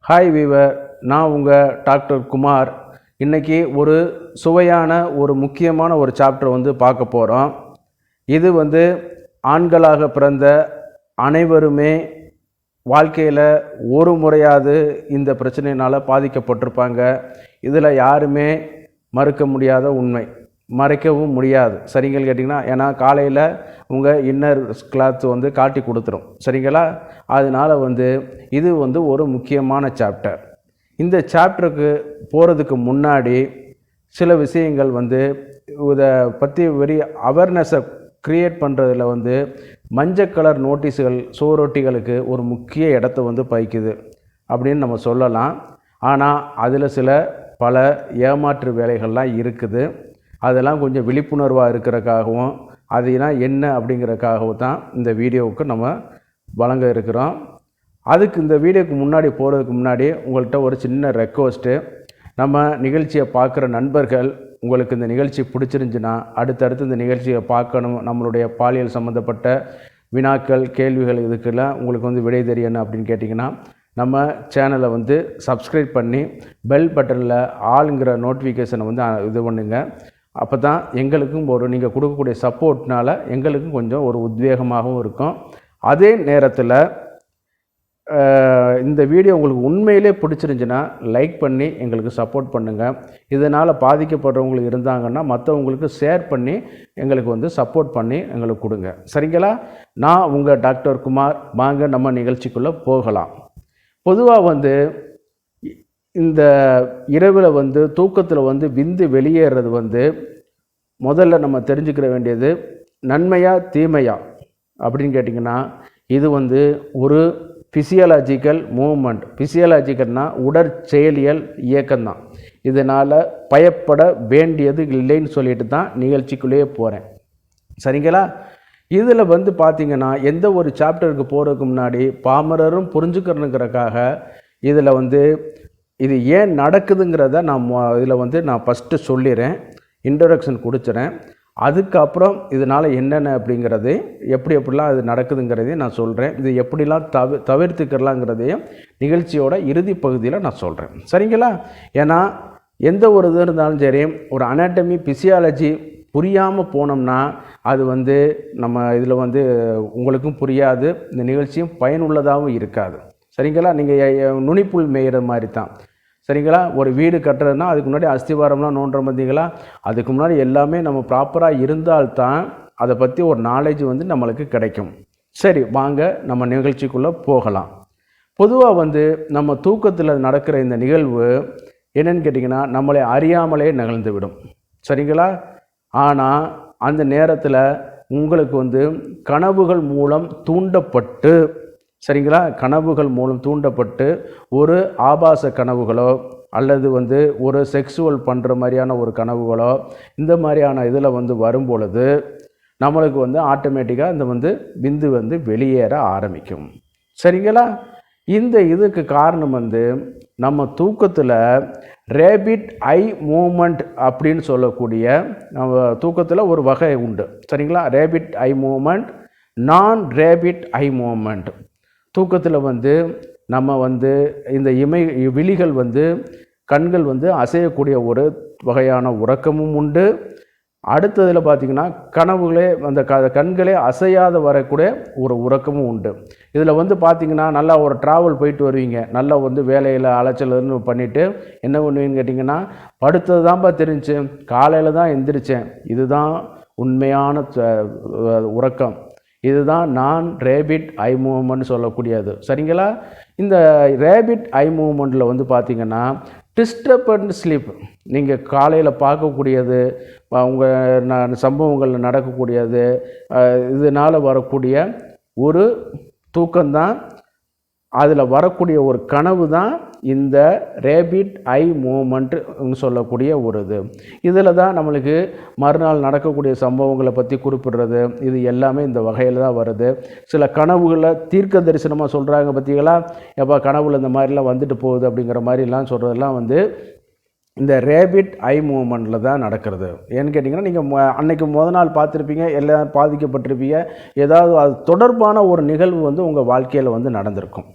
Hi viewer, நான் உங்கள் doctor Kumar. இன்றைக்கி ஒரு சுவையான ஒரு முக்கியமான ஒரு சாப்டர் பார்க்க போகிறோம். இது ஆண்களாக பிறந்த அனைவருமே வாழ்க்கையில் ஒரு முறையாவது இந்த பிரச்சனையினால் பாதிக்கப்பட்டிருப்பாங்க. இதில் யாருமே மறுக்க முடியாத உண்மை, மறைக்கவும் முடியாது. சரிங்கள் கேட்டிங்கன்னா, ஏன்னா காலையில் உங்கள் இன்னர் கிளாத் காட்டி கொடுத்துரும். சரிங்களா? அதனால் இது ஒரு முக்கியமான சாப்டர். இந்த சாப்டருக்கு போகிறதுக்கு முன்னாடி சில விஷயங்கள் இதை பற்றி வெரி அவேர்னஸை க்ரியேட் பண்ணுறதுல மஞ்சள் கலர் நோட்டீஸுகள் சுவரொட்டிகளுக்கு ஒரு முக்கிய இடத்த பயிக்குது அப்படின்னு நம்ம சொல்லலாம். ஆனால் அதில் பல ஏமாற்று வேலைகள்லாம் இருக்குது. அதெல்லாம் கொஞ்சம் விழிப்புணர்வாக இருக்கிறக்காகவும் அதெல்லாம் என்ன அப்படிங்கிறதுக்காகவும் தான் இந்த வீடியோவுக்கு நம்ம வழங்க இருக்கிறோம். அதுக்கு இந்த வீடியோக்கு முன்னாடி போகிறதுக்கு முன்னாடி உங்கள்கிட்ட ஒரு சின்ன ரெக்வஸ்ட்டு. நம்ம நிகழ்ச்சியை பார்க்குற நண்பர்கள், உங்களுக்கு இந்த நிகழ்ச்சி பிடிச்சிருந்துச்சுன்னா அடுத்தடுத்து இந்த நிகழ்ச்சியை பார்க்கணும், நம்மளுடைய பாலியல் சம்மந்தப்பட்ட வினாக்கள் இதுக்கெல்லாம் உங்களுக்கு விடை தெரியணும் அப்படின்னு கேட்டிங்கன்னா, நம்ம சேனலை சப்ஸ்கிரைப் பண்ணி பெல் பட்டனில் ஆளுங்கிற நோட்டிஃபிகேஷனை இது பண்ணுங்க. அப்போ தான் எங்களுக்கும் நீங்கள் கொடுக்கக்கூடிய சப்போர்ட்னால் எங்களுக்கும் கொஞ்சம் ஒரு உத்வேகமாகவும் இருக்கும். அதே நேரத்தில் இந்த வீடியோ உங்களுக்கு உண்மையிலே பிடிச்சிருந்துச்சுன்னா லைக் பண்ணி எங்களுக்கு சப்போர்ட் பண்ணுங்கள். இதனால் பாதிக்கப்படுறவங்களுக்கு இருந்தாங்கன்னா மற்றவங்களுக்கு ஷேர் பண்ணி எங்களுக்கு சப்போர்ட் பண்ணி எங்களுக்கு கொடுங்க. சரிங்களா? நான் உங்கள் டாக்டர் குமார். வாங்க நம்ம நிகழ்ச்சிக்குள்ளே போகலாம். பொதுவாக இந்த இரவில் தூக்கத்தில் விந்து வெளியேறது முதல்ல நம்ம தெரிஞ்சுக்கிற வேண்டியது நன்மையா தீமையா அப்படின்னு கேட்டிங்கன்னா, இது ஒரு ஃபிசியாலஜிக்கல் மூவ்மெண்ட். ஃபிசியாலஜிக்கல்னால் உடற்செயலியல் இயக்கம்தான். இதனால் பயப்பட வேண்டியது இல்லைன்னு சொல்லிட்டு தான் நிகழ்ச்சிக்குள்ளேயே போகிறேன். சரிங்களா? இதில் பார்த்திங்கன்னா, எந்த ஒரு சாப்டருக்கு போகிறதுக்கு முன்னாடி பாமரரும் புரிஞ்சுக்கிறனுங்கிறக்காக இதில் இது ஏன் நடக்குதுங்கிறத நான் இதில் நான் ஃபஸ்ட்டு சொல்லிடுறேன், இன்ட்ரடக்ஷன் கொடுத்துறேன். அதுக்கப்புறம் இதனால் என்னென்ன அப்படிங்கிறது, எப்படிலாம் இது நடக்குதுங்கிறதையும் நான் சொல்கிறேன். இது எப்படிலாம் தவிர்த்துக்கிறலாங்கிறதையும் நிகழ்ச்சியோட இறுதி பகுதியில் நான் சொல்கிறேன். சரிங்களா? ஏன்னா எந்த ஒரு இது இருந்தாலும் சரி, ஒரு அனாட்டமி பிசியாலஜி புரியாமல் போனோம்னா அது நம்ம இதில் உங்களுக்கும் புரியாது, இந்த நிகழ்ச்சியும் பயனுள்ளதாகவும் இருக்காது. சரிங்களா? நீங்கள் நுனிப்புல் மேயிற மாதிரி தான். சரிங்களா? ஒரு வீடு கட்டுறதுனா அதுக்கு முன்னாடி அஸ்திவாரம்லாம் நோண்டுற பார்த்தீங்களா? அதுக்கு முன்னாடி எல்லாமே நம்ம ப்ராப்பராக இருந்தால்தான் அதை பற்றி ஒரு நாலேஜ் நம்மளுக்கு கிடைக்கும். சரி, வாங்க நம்ம நிகழ்ச்சிக்குள்ளே போகலாம். பொதுவாக நம்ம தூக்கத்தில் நடக்கிற இந்த நிகழ்வு என்னன்னு கேட்டிங்கன்னா, நம்மளை அறியாமலே நிகழ்ந்து விடும். சரிங்களா? ஆனால் அந்த நேரத்தில் உங்களுக்கு கனவுகள் மூலம் தூண்டப்பட்டு, சரிங்களா, கனவுகள் மூலம் தூண்டப்பட்டு ஒரு ஆபாச கனவுகளோ அல்லது ஒரு செக்ஸுவல் பண்ணுற மாதிரியான ஒரு கனவுகளோ இந்த மாதிரியான இதில் வரும் பொழுது நம்மளுக்கு ஆட்டோமேட்டிக்காக இந்த விந்து வெளியேற ஆரம்பிக்கும். சரிங்களா? இந்த இதுக்கு காரணம் நம்ம தூக்கத்தில் ரேபிட் ஐ மூமெண்ட் அப்படின்னு சொல்லக்கூடிய, நம்ம தூக்கத்தில் ஒரு வகை உண்டு. சரிங்களா? ரேபிட் ஐ மூமெண்ட், நான் ரேபிட் ஐ மூமெண்ட். தூக்கத்தில் நம்ம இந்த விழிகள் கண்கள் அசையக்கூடிய ஒரு வகையான உறக்கமும் உண்டு. அடுத்ததில் பார்த்திங்கன்னா கனவுகளே அந்த கண்களே அசையாத வரக்கூடிய ஒரு உறக்கமும் உண்டு. இதில் பார்த்திங்கன்னா நல்லா ஒரு ட்ராவல் போயிட்டு வருவீங்க, நல்லா வேலையில் அலைச்சல்னு பண்ணிவிட்டு என்ன பண்ணுவீங்கன்னு கேட்டிங்கன்னா, படுத்தது தான்ப்பா தெரிஞ்சு காலையில் தான் எந்திரிச்சேன், இதுதான் உண்மையான உறக்கம், இதுதான் நான் ரேபிட் ஐ மூவ்மெண்ட் சொல்லக்கூடியது. சரிங்களா? இந்த ரேபிட் ஐ மூவ்மெண்ட்டில் பார்த்திங்கன்னா டிஸ்டர்பன்ட் ஸ்லீப், நீங்கள் காலையில் பார்க்கக்கூடியது, உங்கள் சம்பவங்களில் நடக்கக்கூடியது, இதனால் வரக்கூடிய ஒரு தூக்கம்தான், அதில் வரக்கூடிய ஒரு கனவு தான் இந்த ரேபிட் ஐ மூவ்மெண்ட்னு சொல்லக்கூடிய ஒரு இது. இதில் தான் நம்மளுக்கு மறுநாள் நடக்கக்கூடிய சம்பவங்களை பற்றி குறிப்பிடுறது, இது எல்லாமே இந்த வகையில் தான் வருது. சில கனவுகளை தீர்க்க தரிசனமாக சொல்கிறாங்க பார்த்தீங்களா, எப்போ கனவுல இந்த மாதிரிலாம் வந்துட்டு போகுது அப்படிங்கிற மாதிரிலாம் சொல்கிறதெல்லாம் இந்த ரேபிட் ஐ மூவ்மெண்ட்டில் தான் நடக்கிறது. ஏன்னு கேட்டிங்கன்னா, நீங்கள் அன்றைக்கி நாள் பார்த்துருப்பீங்க, எல்லாம் பாதிக்கப்பட்டிருப்பீங்க, ஏதாவது அது தொடர்பான ஒரு நிகழ்வு உங்கள் வாழ்க்கையில் நடந்திருக்கும்.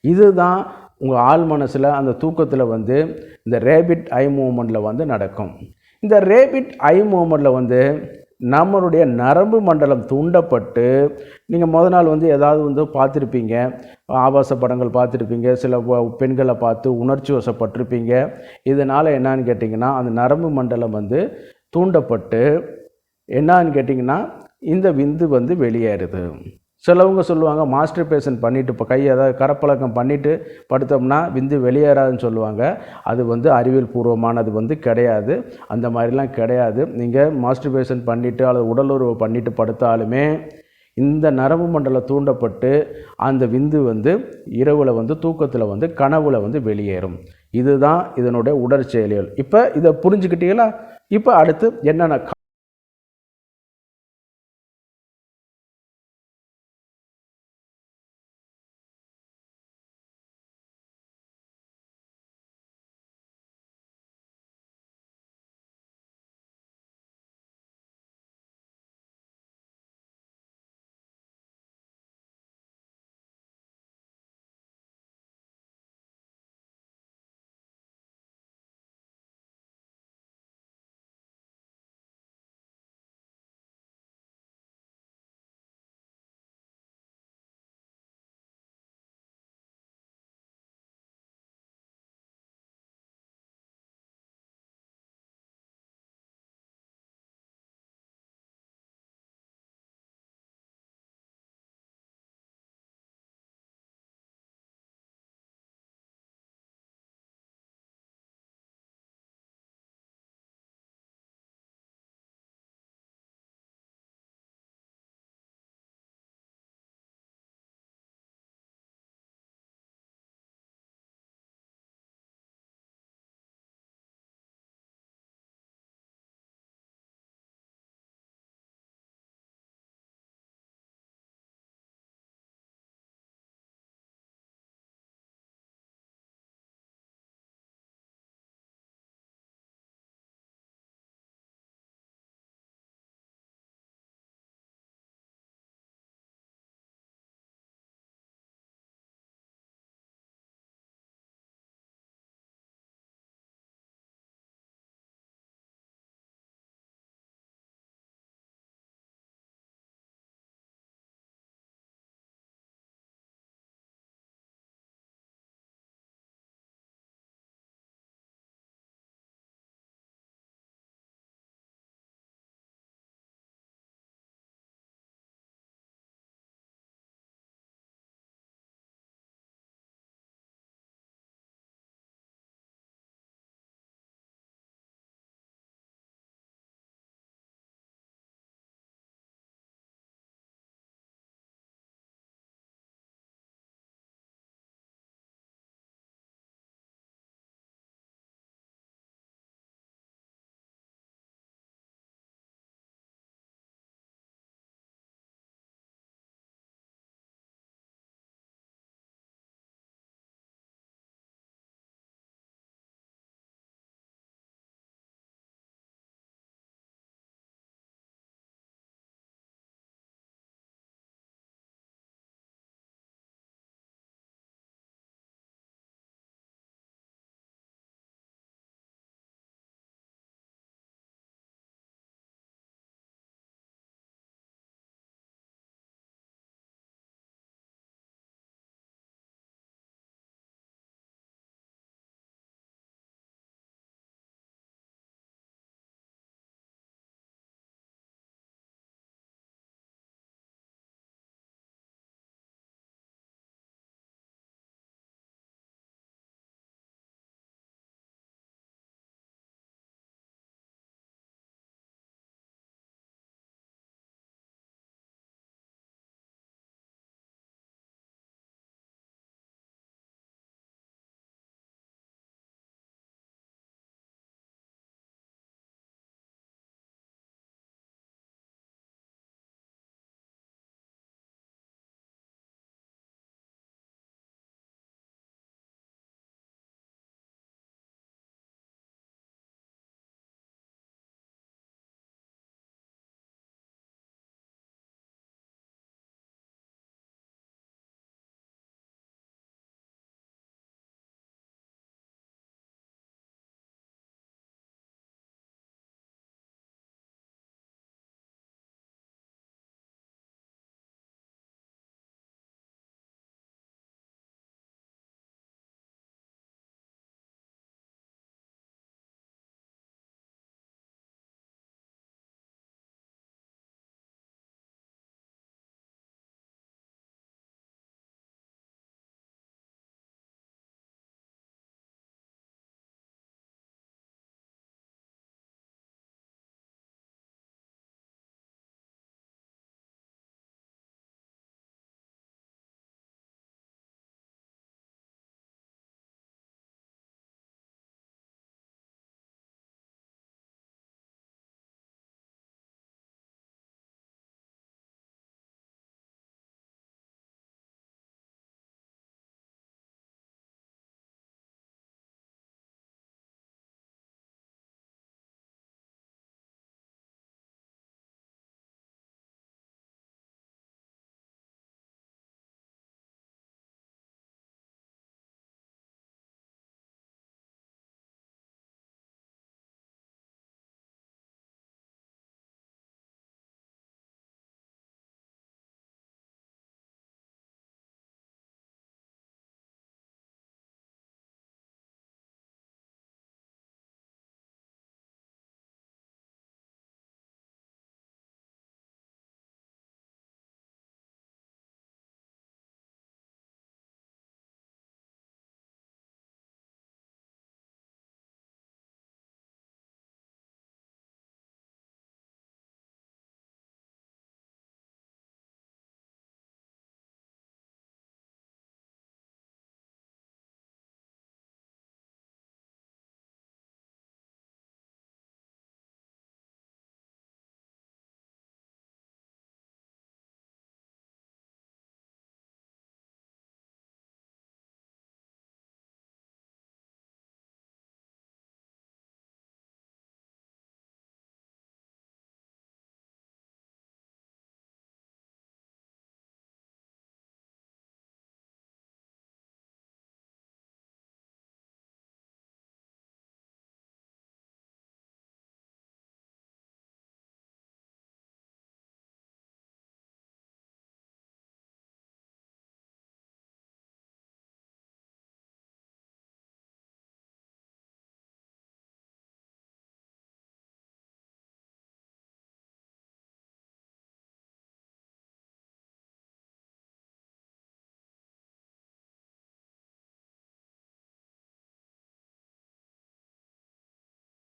இதுதான் உங்கள் ஆள் மனசில் அந்த தூக்கத்தில் வந்து இந்த ரேபிட் ஐ மூமெண்ட்டில் வந்து நடக்கும். இந்த ரேபிட் ஐ மூமெண்ட்டில் வந்து நம்மளுடைய நரம்பு மண்டலம் தூண்டப்பட்டு நீங்கள் முத நாள் வந்து ஏதாவது வந்து பார்த்துருப்பீங்க, ஆபாச படங்கள் பார்த்துருப்பீங்க, சில பெண்களை பார்த்து உணர்ச்சி வசப்பட்டிருப்பீங்க. இதனால் என்னான்னு கேட்டிங்கன்னா அந்த நரம்பு மண்டலம் வந்து தூண்டப்பட்டு என்னான்னு கேட்டிங்கன்னா இந்த விந்து வந்து வெளியேறுது. சிலவங்க சொல்லுவாங்க மாஸ்டர்பேஷன் பண்ணிவிட்டு இப்போ கை ஏதாவது கரப்பழக்கம் பண்ணிவிட்டு படுத்தோம்னா விந்து வெளியேறாதுன்னு சொல்லுவாங்க. அது வந்து அறிவியல் பூர்வமானது வந்து கிடையாது. அந்த மாதிரிலாம் கிடையாது. நீங்கள் மாஸ்டர்பேஷன் பண்ணிவிட்டு அல்லது உடலுறவு பண்ணிவிட்டு படுத்தாலுமே இந்த நரம்பு மண்டலம் தூண்டப்பட்டு அந்த விந்து வந்து இரவில் வந்து தூக்கத்தில் வந்து கனவுல வந்து வெளியேறும். இதுதான் இதனுடைய உடற்செயலியல். இப்போ இதை புரிஞ்சுக்கிட்டீங்களா? இப்போ அடுத்து என்னென்ன